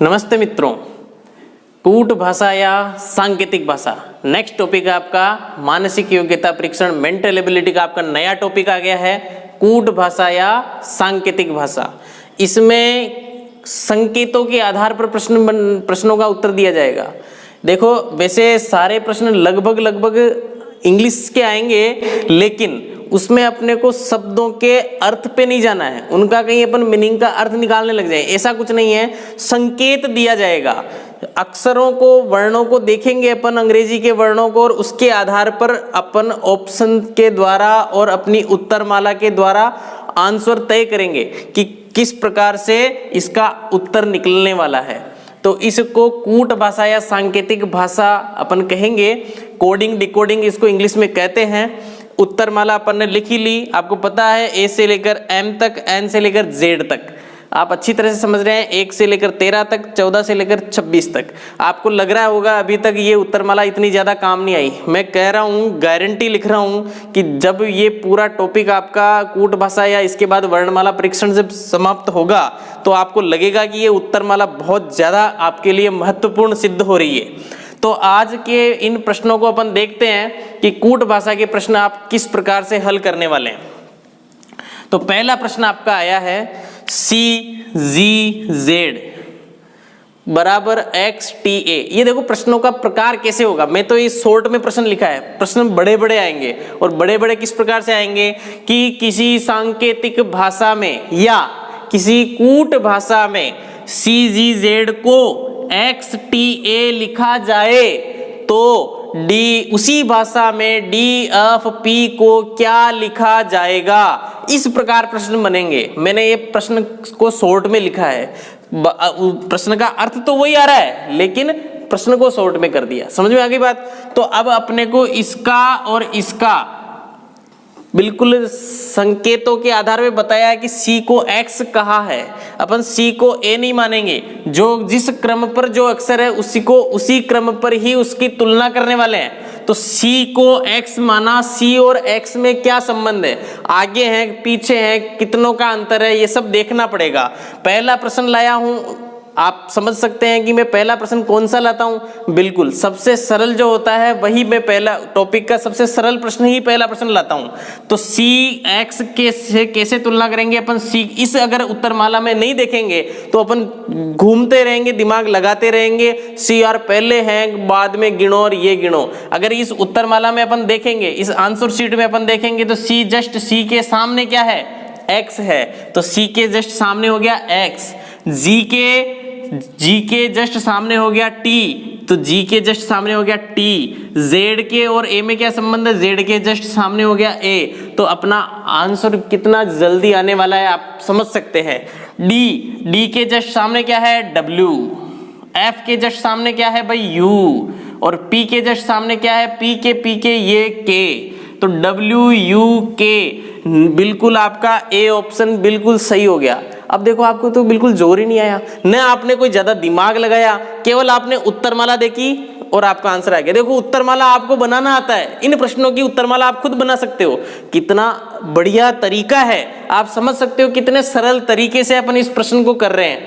नमस्ते मित्रों, कूट भाषा या सांकेतिक भाषा नेक्स्ट टॉपिक है आपका मानसिक योग्यता परीक्षण मेंटल एबिलिटी का आपका नया टॉपिक आ गया है कूट भाषा या सांकेतिक भाषा। इसमें संकेतों के आधार पर प्रश्नों का उत्तर दिया जाएगा। देखो वैसे सारे प्रश्न लगभग इंग्लिश के आएंगे, लेकिन उसमें अपने को शब्दों के अर्थ पे नहीं जाना है, उनका कहीं अपन मीनिंग का अर्थ निकालने लग जाए, ऐसा कुछ नहीं है। संकेत दिया जाएगा, अक्षरों को वर्णों को देखेंगे अपन, अंग्रेजी के वर्णों को, और उसके आधार पर अपन ऑप्शन के द्वारा और अपनी उत्तरमाला के द्वारा आंसर तय करेंगे कि किस प्रकार से इसका उत्तर निकलने वाला है। तो इसको कूट भाषा या सांकेतिक भाषा अपन कहेंगे। कोडिंग डिकोडिंग इसको इंग्लिश में कहते हैं। उत्तरमाला अपन ने लिखी ली, आपको पता है ए से लेकर एम तक, एन से लेकर जेड तक आप अच्छी तरह से समझ रहे हैं। 1 से लेकर 13 तक, 14 से लेकर 26 तक। आपको लग रहा होगा अभी तक ये उत्तरमाला इतनी ज़्यादा काम नहीं आई। मैं कह रहा हूँ, गारंटी लिख रहा हूँ कि जब ये पूरा टॉपिक आपका कूट भाषा या इसके बाद वर्णमाला परीक्षण से समाप्त होगा तो आपको लगेगा कि ये उत्तरमाला बहुत ज़्यादा आपके लिए महत्वपूर्ण सिद्ध हो रही है। तो आज के इन प्रश्नों को अपन देखते हैं कि कूट भाषा के प्रश्न आप किस प्रकार से हल करने वाले हैं। तो पहला प्रश्न आपका आया है CGZ बराबर XTA। ये देखो प्रश्नों का प्रकार कैसे होगा। मैं तो ये शॉर्ट में प्रश्न लिखा है, प्रश्न बड़े बड़े आएंगे, और बड़े बड़े किस प्रकार से आएंगे कि किसी सांकेतिक भाषा में या किसी कूट भाषा में CGZ को XTA लिखा जाए तो उसी भाषा में DFP को क्या लिखा जाएगा। इस प्रकार प्रश्न बनेंगे। मैंने ये प्रश्न को शॉर्ट में लिखा है, प्रश्न का अर्थ तो वही आ रहा है, लेकिन प्रश्न को शॉर्ट में कर दिया। समझ में आ गई बात। तो अब अपने को इसका और इसका बिल्कुल संकेतों के आधार पे बताया है कि C को X कहा है, अपन C को A नहीं मानेंगे। जो जिस क्रम पर जो अक्षर है उसी क्रम पर ही उसकी तुलना करने वाले हैं। तो C को X माना, C और X में क्या संबंध है, आगे है पीछे है, कितनों का अंतर है, ये सब देखना पड़ेगा। पहला प्रश्न लाया हूं, आप समझ सकते हैं कि मैं पहला प्रश्न कौन सा लाता हूं। बिल्कुल सबसे सरल जो होता है वही मैं पहला टॉपिक का सबसे सरल प्रश्न ही पहला प्रश्न लाता हूं। तो C X के से कैसे तुलना करेंगे अपन। C इस अगर उत्तरमाला में नहीं देखेंगे तो अपन घूमते रहेंगे, दिमाग लगाते रहेंगे, C और पहले हैं बाद में गिनो और ये गिनो। अगर इस उत्तरमाला में अपन देखेंगे, इस आंसर शीट में अपन देखेंगे तो C जस्ट C के सामने क्या है, X है, तो C के जस्ट सामने हो गया X। G के जस्ट सामने हो गया T, तो G के जस्ट सामने हो गया T। Z के और A में क्या संबंध है, Z के जस्ट सामने हो गया A। तो अपना आंसर कितना जल्दी आने वाला है आप समझ सकते हैं। D के जस्ट सामने क्या है W, F के जस्ट सामने क्या है भाई U, और P के जस्ट सामने क्या है P के ये K। तो WUK बिल्कुल आपका A ऑप्शन बिल्कुल सही हो गया। अब देखो आपको तो बिल्कुल जोर ही नहीं आया, न आपने कोई ज्यादा दिमाग लगाया, केवल आपने उत्तरमाला देखी और आपका आंसर आ गया। देखो उत्तरमाला आपको बनाना आता है, इन प्रश्नों की उत्तरमाला आप खुद बना सकते हो। कितना बढ़िया तरीका है, आप समझ सकते हो कितने सरल तरीके से अपन इस प्रश्न को कर रहे हैं।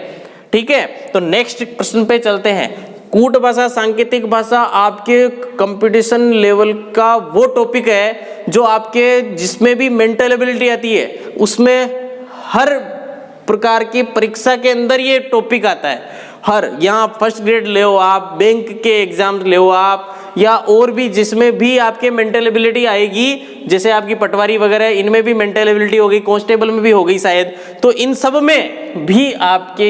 ठीक है, तो नेक्स्ट प्रश्न पे चलते हैं। कूट भाषा सांकेतिक भाषा आपके कंपटीशन लेवल का वो टॉपिक है जो आपके जिसमें भी मेंटल एबिलिटी आती है उसमें हर प्रकार की परीक्षा के अंदर ये टॉपिक आता है। हर यहाँ फर्स्ट ग्रेड ले हो आप, बैंक के एग्जाम ले हो आप, या और भी जिसमें भी आपके मेंटल एबिलिटी आएगी, जैसे आपकी पटवारी वगैरह इनमें भी मेंटल एबिलिटी होगी, कांस्टेबल में भी हो गई शायद, तो इन सब में भी आपके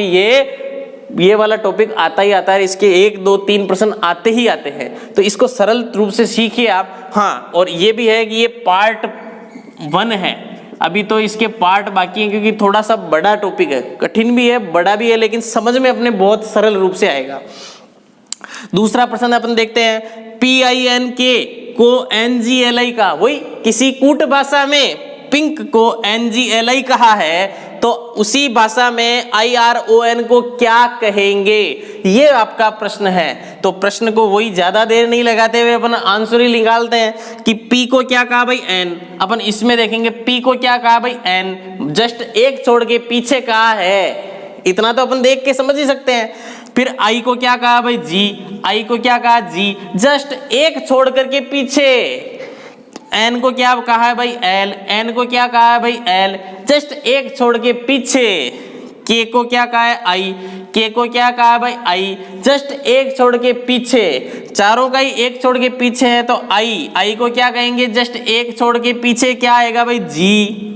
ये वाला टॉपिक आता ही आता है। इसके 1 2 3 प्रश्न आते ही आते हैं, तो इसको सरल रूप से सीखिए आप। हाँ, और ये भी है कि ये पार्ट 1 है, अभी तो इसके पार्ट बाकी हैं क्योंकि थोड़ा सा बड़ा टॉपिक है, कठिन भी है बड़ा भी है, लेकिन समझ में अपने बहुत सरल रूप से आएगा। दूसरा प्रश्न अपन देखते हैं। PINK को NGLI का, वही किसी कूट भाषा में पिंक को NGLI कहा है तो उसी भाषा में IRON को क्या कहेंगे, ये आपका प्रश्न है। तो प्रश्न को वही ज्यादा देर नहीं लगाते हुए अपन आंसर ही निकालते हैं कि P को क्या कहा भाई N। अपन इसमें देखेंगे P को क्या कहा भाई N, जस्ट एक छोड़ के पीछे कहा है इतना तो अपन देख के समझ ही सकते हैं। फिर आई को क्या कहा भाई जी, आई को क्या कहा जी, जस्ट एक छोड़ करके पीछे। एन को क्या कहा है भाई एल, एन को क्या कहा है भाई एल, जस्ट एक छोड़ के पीछे। के को क्या कहा है आई, के को क्या कहा है भाई आई, जस्ट एक छोड़ के पीछे। चारों का ही एक छोड़ के पीछे है तो आई, आई को क्या कहेंगे जस्ट एक छोड़ के पीछे क्या आएगा भाई जी।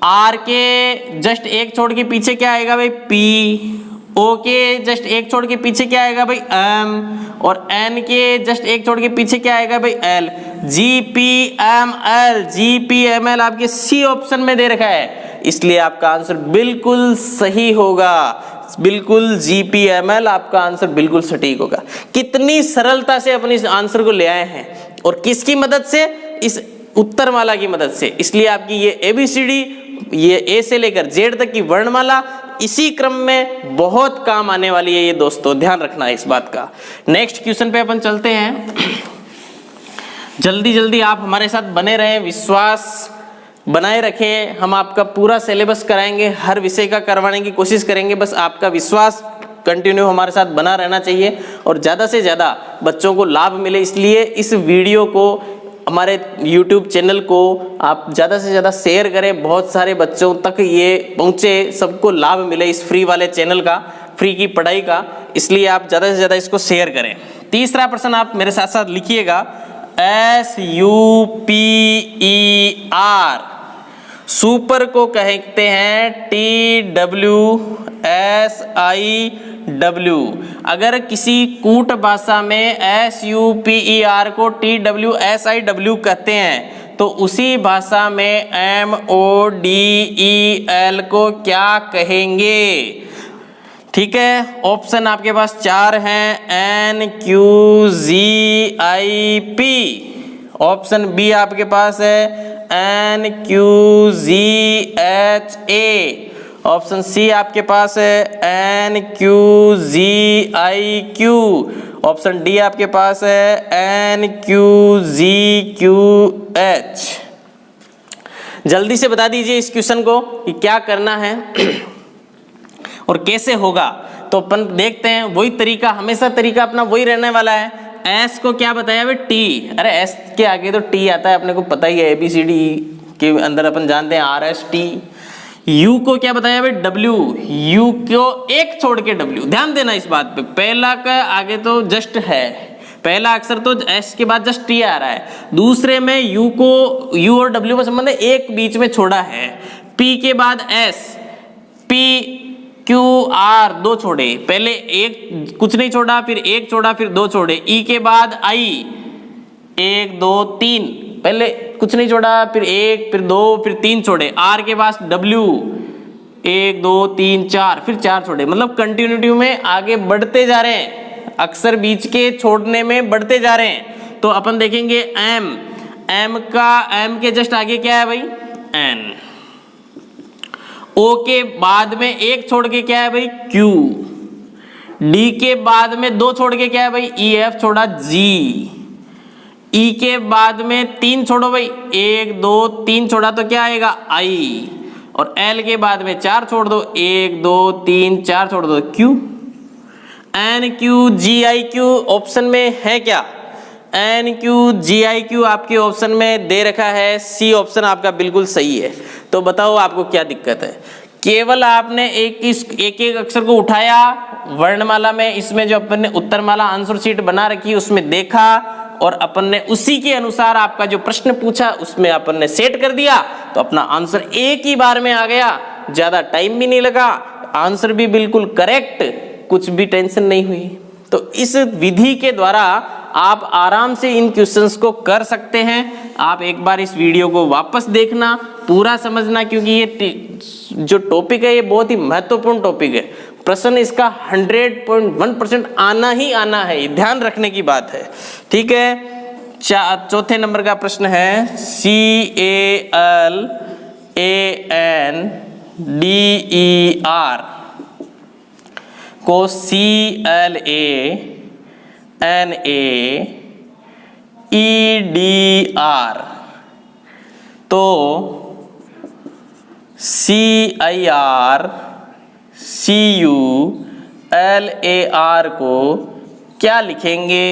आर के जस्ट एक छोड़ के पीछे क्या आएगा भाई पी, ओ के जस्ट एक छोड़ के पीछे क्या आएगा भाई एम, और एन के जस्ट एक छोड़ के पीछे क्या आएगा भाई L. G P M L, G P M L आपके सी ऑप्शन में दे रखा है, इसलिए आपका आंसर बिल्कुल सही होगा, बिल्कुल जी पी एम एल आपका आंसर बिल्कुल सटीक होगा। कितनी सरलता से अपने इस आंसर को ले आए हैं, और किसकी मदद से, इस उत्तरमाला की मदद से। इसलिए आपकी ये एबीसीडी, ये ए से लेकर जेड तक की वर्णमाला इसी क्रम में बहुत काम आने वाली है ये दोस्तों, ध्यान रखना है इस बात का। नेक्स्ट क्वेश्चन पे अपन चलते हैं। जल्दी जल्दी आप हमारे साथ बने रहें, विश्वास बनाए रखें, हम आपका पूरा सिलेबस कराएंगे, हर विषय का करवाने की कोशिश करेंगे, बस आपका विश्वास कंटिन्यू हमारे साथ बना रहना चाहिए और ज़्यादा से ज़्यादा बच्चों को लाभ मिले। इसलिए इस वीडियो को, हमारे YouTube चैनल को आप ज़्यादा से ज़्यादा शेयर करें, बहुत सारे बच्चों तक ये पहुँचे, सबको लाभ मिले इस फ्री वाले चैनल का, फ्री की पढ़ाई का, इसलिए आप ज़्यादा से ज़्यादा इसको शेयर करें। तीसरा प्रश्न आप मेरे साथ साथ लिखिएगा, SUPER, सुपर को कहते हैं TWSIW। अगर किसी कूट भाषा में SUPER को TWSIW कहते हैं तो उसी भाषा में MODEL को क्या कहेंगे? ठीक है, ऑप्शन आपके पास 4 हैं, NQZIP, ऑप्शन बी आपके पास है NQZHA, ऑप्शन सी आपके पास है NQZIQ, ऑप्शन डी आपके पास है NQZQH। जल्दी से बता दीजिए इस क्वेश्चन को कि क्या करना है और कैसे होगा। तो अपन देखते हैं, वही तरीका, हमेशा तरीका अपना वही रहने वाला है। एस को क्या बताया भाई टी, अरे एस के आगे तो टी आता है, अपने को पता ही है, एबीसीडी के अंदर अपन जानते हैं RST। यू को क्या बताया भाई डब्ल्यू, यू को एक छोड़ के डब्ल्यू, ध्यान देना इस बात पे, पहला का आगे तो जस्ट है, पहला अक्षर तो एस के बाद जस्ट टी आ रहा है, दूसरे में यू को, यू और डब्ल्यू का संबंध है, एक बीच में छोड़ा है, पी के बाद एस, पी क्यू आर दो छोड़े, पहले एक कुछ नहीं छोड़ा, फिर एक छोड़ा, फिर दो छोड़े, ई के बाद आई, 1 2 3, पहले कुछ नहीं छोड़ा, फिर एक, फिर दो, फिर 3 छोड़े, आर के पास डब्ल्यू, 1 2 3 4, फिर 4 छोड़े, मतलब कंटिन्यूटी में आगे बढ़ते जा रहे हैं, अक्सर बीच के छोड़ने में बढ़ते जा रहे हैं। तो अपन देखेंगे एम, एम के जस्ट आगे क्या है भाई एन, ओ के बाद में एक छोड़ के क्या है भाई क्यू, डी के बाद में 2 छोड़ के क्या है भाई ई, एफ छोड़ा जी, ई के बाद में 3 छोड़ो भाई, 1 2 3 छोड़ा तो क्या आएगा आई, और एल के बाद में 4 छोड़ दो, 1 2 3 4 छोड़ दो Q. N Q G I Q option में है क्या, N Q G I Q आपके ऑप्शन में दे रखा है, सी ऑप्शन आपका बिल्कुल सही है। तो बताओ आपको क्या दिक्कत है, केवल आपने एक अक्षर को उठाया वर्णमाला में, इसमें जो अपन ने उत्तरमाला आंसर शीट बना रखी उसमें देखा और अपन ने उसी के अनुसार आपका जो प्रश्न पूछा उसमें अपन ने सेट कर दिया, तो अपना आंसर एक ही बार में आ गया, ज्यादा टाइम भी नहीं लगा, आंसर भी बिल्कुल करेक्ट, कुछ भी टेंशन नहीं हुई। तो इस विधि के द्वारा आप आराम से इन क्वेश्चंस को कर सकते हैं। आप एक बार इस वीडियो को वापस देखना, पूरा समझना, क्योंकि ये जो टॉपिक है ये बहुत ही महत्वपूर्ण टॉपिक है, प्रश्न इसका 100.1% आना ही आना है, ध्यान रखने की बात है। ठीक है, चौथे नंबर का प्रश्न है CALANDER को CLANAEDR, तो CIR CULAR को क्या लिखेंगे?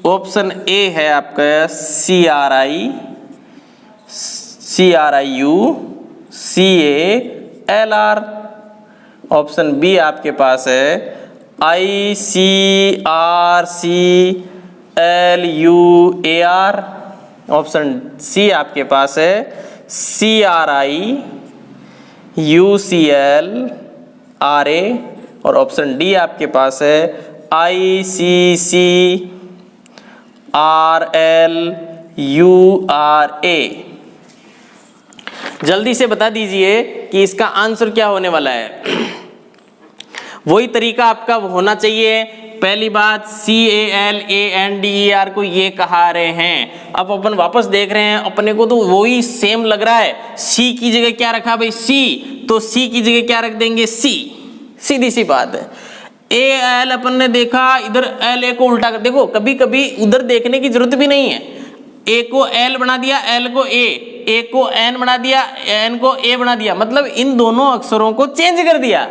ऑप्शन ए है आपका CRIUCALR। ऑप्शन बी आपके पास है ICRCLUAR। ऑप्शन सी आपके पास है CRIUCLRA। और ऑप्शन डी आपके पास है ICCRLURA। जल्दी से बता दीजिए कि इसका आंसर क्या होने वाला है। वही तरीका आपका होना चाहिए। पहली बात CALANDER को ये कहा रहे हैं। अब अपन वापस देख रहे हैं, अपने को तो वही सेम लग रहा है। C की जगह क्या रखा भाई? C, तो C की जगह क्या रख देंगे? C। सीधी सी बात है। AL अपन ने देखा, इधर LA को उल्टा कर देखो। कभी कभी उधर देखने की जरूरत भी नहीं है। A को L बना दिया, L को A को N बना दिया, N को A बना दिया, मतलब इन दोनों अक्षरों को चेंज कर दिया।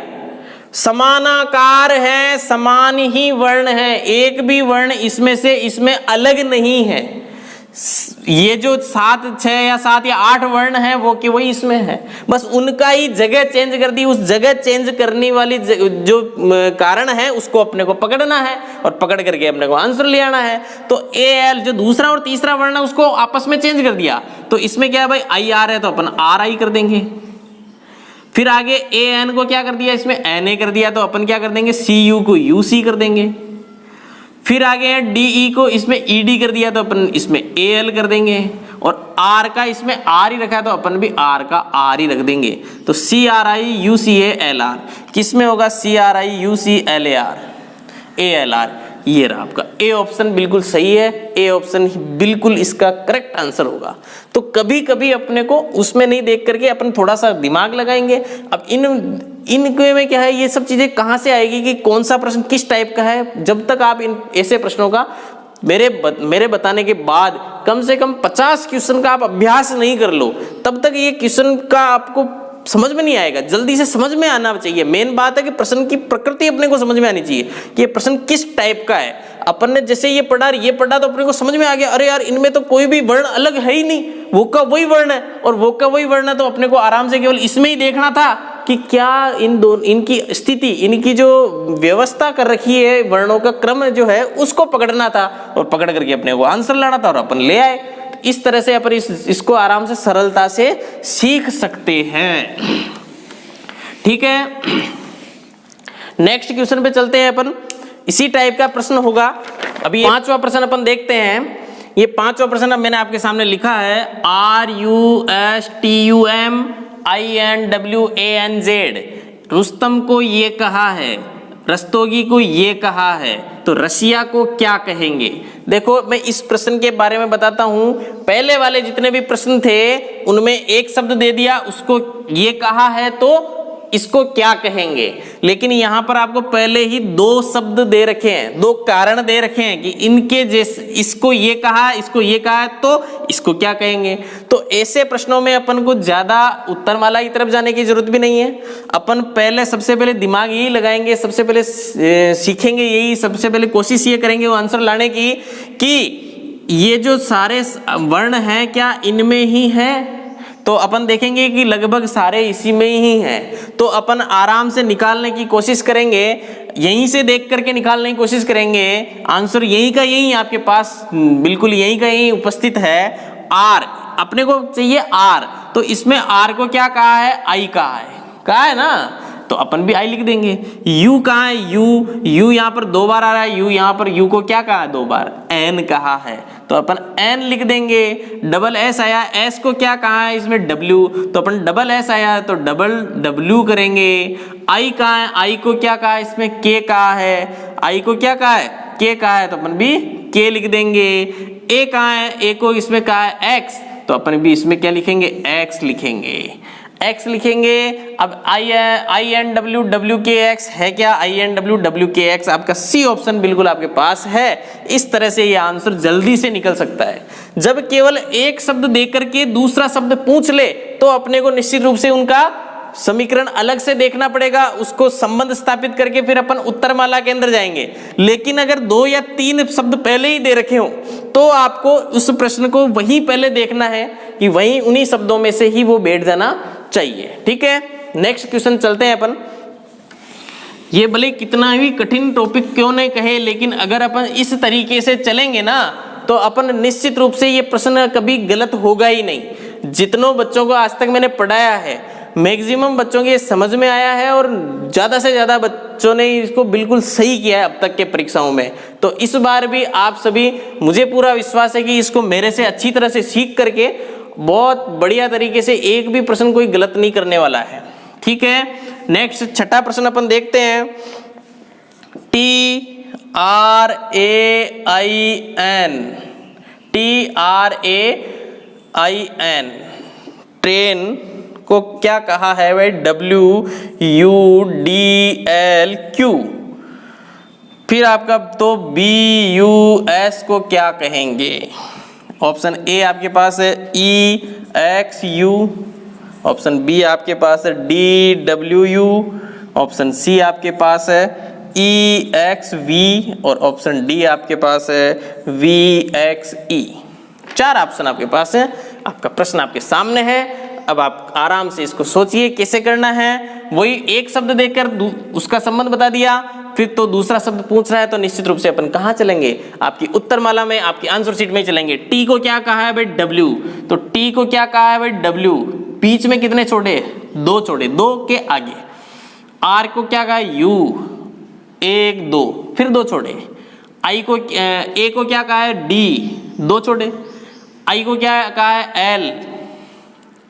समानाकार है, समान ही वर्ण है, एक भी वर्ण इसमें से इसमें अलग नहीं है। ये जो 7, 6 या 7 या 8 वर्ण है वो कि वही इसमें है, बस उनका ही जगह चेंज कर दी। उस जगह चेंज करने वाली जो कारण है उसको अपने को पकड़ना है और पकड़ करके अपने को आंसर ले आना है। तो AL जो दूसरा और तीसरा वर्ण है उसको आपस में चेंज कर दिया। तो इसमें क्या है भाई? IR है तो अपन RI कर देंगे। फिर आगे AN को क्या कर दिया? इसमें NA कर दिया, तो अपन क्या कर देंगे? CU को UC कर देंगे। फिर आगे DE को इसमें ED कर दिया, तो अपन इसमें AL कर देंगे। और R का इसमें R ही रखा है तो अपन भी R का R ही रख देंगे। तो CRIUCALR किस में होगा? CRIUCLAR ये रहा आपका ए ऑप्शन बिल्कुल सही है। ए ऑप्शन बिल्कुल इसका करेक्ट आंसर होगा। तो कभी कभी अपने को उसमें नहीं देख करके अपन थोड़ा सा दिमाग लगाएंगे। अब इनके में क्या है, ये सब चीजें कहाँ से आएगी कि कौन सा प्रश्न किस टाइप का है। जब तक आप इन ऐसे प्रश्नों का मेरे बताने के बाद कम से कम 50 क्वेश्चन का आप अभ्यास नहीं कर लो, तब तक ये क्वेश्चन का आपको समझ में नहीं आएगा। जल्दी से समझ में आना चाहिए। मेन बात है कि प्रश्न की प्रकृति अपने को समझ में आनी चाहिए कि ये प्रश्न किस टाइप का है। अपन ने जैसे ये पढ़ा तो अपने को समझ में आ गया, अरे यार इनमें तो कोई भी वर्ण अलग है ही नहीं, वो का वही वर्ण है और वो का वही वर्ण है। तो अपने को आराम से केवल इसमें ही देखना था कि क्या इनकी स्थिति, इनकी जो व्यवस्था कर रखी है, वर्णों का क्रम जो है उसको पकड़ना था और पकड़ करके अपने को आंसर लाना था और अपन ले आए। इस तरह से अपन इसको आराम से सरलता से सीख सकते हैं। ठीक है, नेक्स्ट क्वेश्चन पे चलते हैं अपन। इसी टाइप का प्रश्न होगा। अभी 5वां प्रश्न अपन देखते हैं। ये 5वां प्रश्न अब मैंने आपके सामने लिखा है RUSTUMINWANZ। रुस्तम को ये कहा है, रस्तोगी को ये कहा है, तो रसिया को क्या कहेंगे? देखो मैं इस प्रश्न के बारे में बताता हूं। पहले वाले जितने भी प्रश्न थे उनमें एक शब्द दे दिया, उसको ये कहा है तो इसको क्या कहेंगे। लेकिन यहां पर आपको पहले ही 2 शब्द दे रखे हैं, 2 कारण दे रखे हैं कि इनके जैसे इसको ये कहा, इसको ये कहा है तो इसको क्या कहेंगे। तो ऐसे प्रश्नों में अपन को ज्यादा उत्तरमाला की तरफ जाने की जरूरत भी नहीं है। अपन पहले सबसे पहले दिमाग यही लगाएंगे, सबसे पहले सीखेंगे यही, सबसे पहले कोशिश ये करेंगे वो आंसर लाने की कि ये जो सारे वर्ण हैं क्या इनमें ही है। तो अपन देखेंगे कि लगभग सारे इसी में ही हैं। तो अपन आराम से निकालने की कोशिश करेंगे, यहीं से देख करके निकालने की कोशिश करेंगे। आंसर यहीं का यहीं आपके पास बिल्कुल यहीं का यहीं उपस्थित है। आर अपने को चाहिए आर, तो इसमें आर को क्या कहा है? आई कहा है ना, तो अपन भी आई लिख देंगे। यू कहाँ है? यू यहाँ पर 2 बार आ रहा है। यू यहाँ पर यू को क्या कहा है? 2 बार। एन कहा है तो अपन एन लिख देंगे। डबल एस आया, एस को क्या कहा है? इसमें डब्ल्यू, तो अपन डबल एस आया तो डबल डब्ल्यू करेंगे। आई कहाँ है? आई को क्या कहा है? इसमें के कहा है। आई को क्या कहा है? के कहा है, तो अपन भी के लिख देंगे। ए कहाँ है? ए को इसमें कहा है एक्स, तो अपन भी इसमें क्या लिखेंगे? एक्स लिखेंगे। एक्स लिखेंगे। अब INWWKX है क्या? INWWKX आपका सी ऑप्शन बिल्कुल आपके पास है। इस तरह से ये आंसर जल्दी से निकल सकता है। जब केवल एक शब्द देकर के दूसरा शब्द पूछ ले तो अपने को निश्चित रूप से उनका समीकरण अलग से देखना पड़ेगा, उसको संबंध स्थापित करके फिर अपन उत्तरमाला के अंदर जाएंगे। लेकिन अगर 2 या 3 शब्द पहले ही दे रखे हो तो आपको उस प्रश्न को वहीं पहले देखना है कि वहीं उन्हीं शब्दों में से ही वो बैठ जाना चाहिए। ठीक है, नेक्स्ट क्वेश्चन चलते हैं अपन। ये भले कितना भी कठिन टॉपिक क्यों नहीं कहे, लेकिन अगर अपन इस तरीके से चलेंगे ना तो अपन निश्चित रूप से ये प्रश्न कभी गलत होगा ही नहीं। जितनों बच्चों को आज तक मैंने पढ़ाया है, मैक्सिमम बच्चों के समझ में आया है और ज्यादा से ज्यादा बच्चों ने इसको बिल्कुल सही किया है अब तक के परीक्षाओं में। तो इस बार भी आप सभी, मुझे पूरा विश्वास है कि इसको मेरे से अच्छी तरह से सीख करके बहुत बढ़िया तरीके से एक भी प्रश्न कोई गलत नहीं करने वाला है। ठीक है, नेक्स्ट छठा प्रश्न अपन देखते हैं। TRAIN ट्रेन को क्या कहा है भाई? WUDLQ। फिर आपका तो BUS को क्या कहेंगे? ऑप्शन ए आपके पास है EXU, ऑप्शन बी आपके पास है DWU, ऑप्शन सी आपके पास है EXV और ऑप्शन डी आपके पास है VXE। 4 ऑप्शन आपके पास है। आपका प्रश्न आपके सामने है, अब आप आराम से इसको सोचिए कैसे करना है। वही एक शब्द देकर उसका संबंध बता दिया, फिर तो दूसरा शब्द पूछ रहा है तो निश्चित रूप से अपन कहाँ चलेंगे? आपकी उत्तरमाला में, आपकी आंसर शीट में चलेंगे। टी को क्या कहा है भाई? W। तो टी को क्या कहा है भाई? W। बीच में कितने छोड़े? 2 छोड़े, 2 के आगे। आर को क्या कहा है? U। 1 2, फिर 2 छोड़े। आई को ए को क्या कहा है? D। 2 छोड़े। आई को क्या कहा है? L।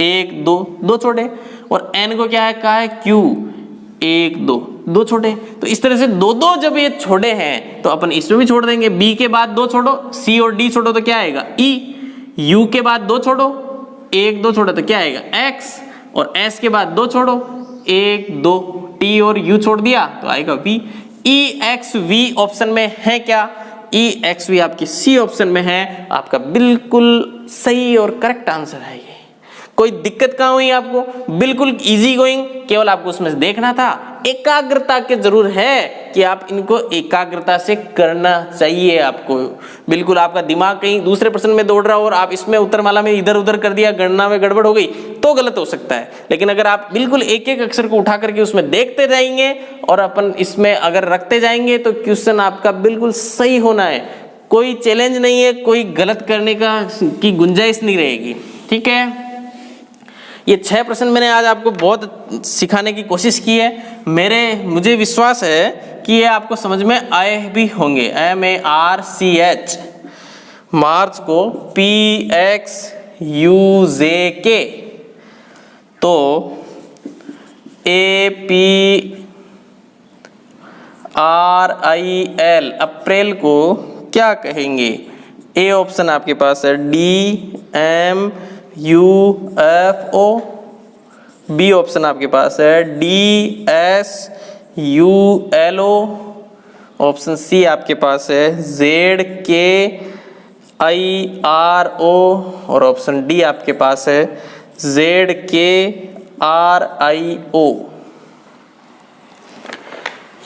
1 2, 2 छोड़े। और N को क्या है कहा है? Q। 1 2, 2 छोड़े। तो इस तरह से 2 जब ये छोड़े हैं तो अपन इसमें भी छोड़ देंगे। B के बाद 2 छोड़ो, C और D छोड़ो तो क्या आएगा? E। U के बाद 2 छोड़ो, 1 2 छोड़ो तो क्या आएगा? X। और S के बाद 2 छोड़ो, 1 2, T और U छोड़ दिया तो आएगा V। EXV ऑप्शन में है क्या? EXV आपकी C ऑप्शन में है। आपका बिल्कुल सही और करेक्ट आंसर है ये। कोई दिक्कत कहाँ हुई आपको? बिल्कुल इजी गोइंग, केवल आपको उसमें देखना था। एकाग्रता के जरूर है कि आप इनको एकाग्रता से करना चाहिए आपको। बिल्कुल आपका दिमाग कहीं दूसरे प्रश्न में दौड़ रहा हो और आप इसमें उत्तरमाला में इधर उधर कर दिया, गणना में गड़बड़ हो गई तो गलत हो सकता है। लेकिन अगर आप बिल्कुल एक एक अक्षर को उठा करके उसमें देखते जाएंगे और अपन इसमें अगर रखते जाएंगे तो क्वेश्चन आपका बिल्कुल सही होना है। कोई चैलेंज नहीं है, कोई गलत करने की गुंजाइश नहीं रहेगी। ठीक है, ये 6 प्रश्न मैंने आज आपको बहुत सिखाने की कोशिश की है। मुझे विश्वास है कि ये आपको समझ में आए भी होंगे। MARCH, मार्च को PXUJK, तो APRIL अप्रैल को क्या कहेंगे? ए ऑप्शन आपके पास है DMUFO, बी ऑप्शन आपके पास है DSULO, ऑप्शन सी आपके पास है ZKIRO और ऑप्शन डी आपके पास है ZKRIO।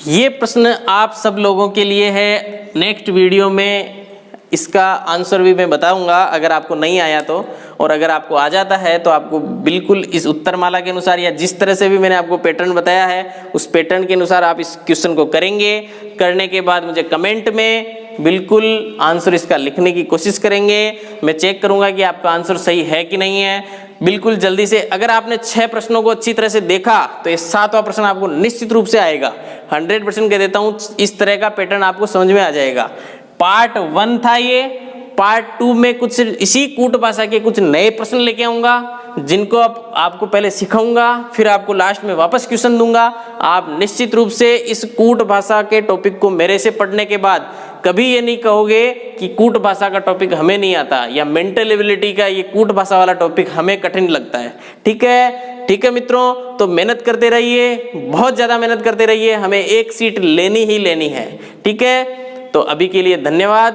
ये प्रश्न आप सब लोगों के लिए है। नेक्स्ट वीडियो में इसका आंसर भी मैं बताऊंगा अगर आपको नहीं आया तो, और अगर आपको आ जाता है तो आपको बिल्कुल इस उत्तरमाला के अनुसार या जिस तरह से भी मैंने आपको पैटर्न बताया है उस पैटर्न के अनुसार आप इस क्वेश्चन को करेंगे। करने के बाद मुझे कमेंट में बिल्कुल आंसर इसका लिखने की कोशिश करेंगे। मैं चेक करूंगा कि आपका आंसर सही है कि नहीं है। बिल्कुल जल्दी से, अगर आपने 6 प्रश्नों को अच्छी तरह से देखा तो ये 7वां प्रश्न आपको निश्चित रूप से आएगा। 100% कह देता हूं, इस तरह का पैटर्न आपको समझ में आ जाएगा। पार्ट 1 था ये। पार्ट 2 में कुछ इसी कूट भाषा के कुछ नए प्रश्न लेके आऊंगा जिनको आपको पहले सिखाऊंगा, फिर आपको लास्ट में वापस क्वेश्चन दूंगा। आप निश्चित रूप से इस कूट भाषा के टॉपिक को मेरे से पढ़ने के बाद कभी ये नहीं कहोगे कि कूट भाषा का टॉपिक हमें नहीं आता या मेंटल एबिलिटी का ये कूट भाषा वाला टॉपिक हमें कठिन लगता है। ठीक है, ठीक है मित्रों, तो मेहनत करते रहिए, बहुत ज्यादा मेहनत करते रहिए। हमें एक सीट लेनी ही लेनी है। ठीक है, तो अभी के लिए धन्यवाद।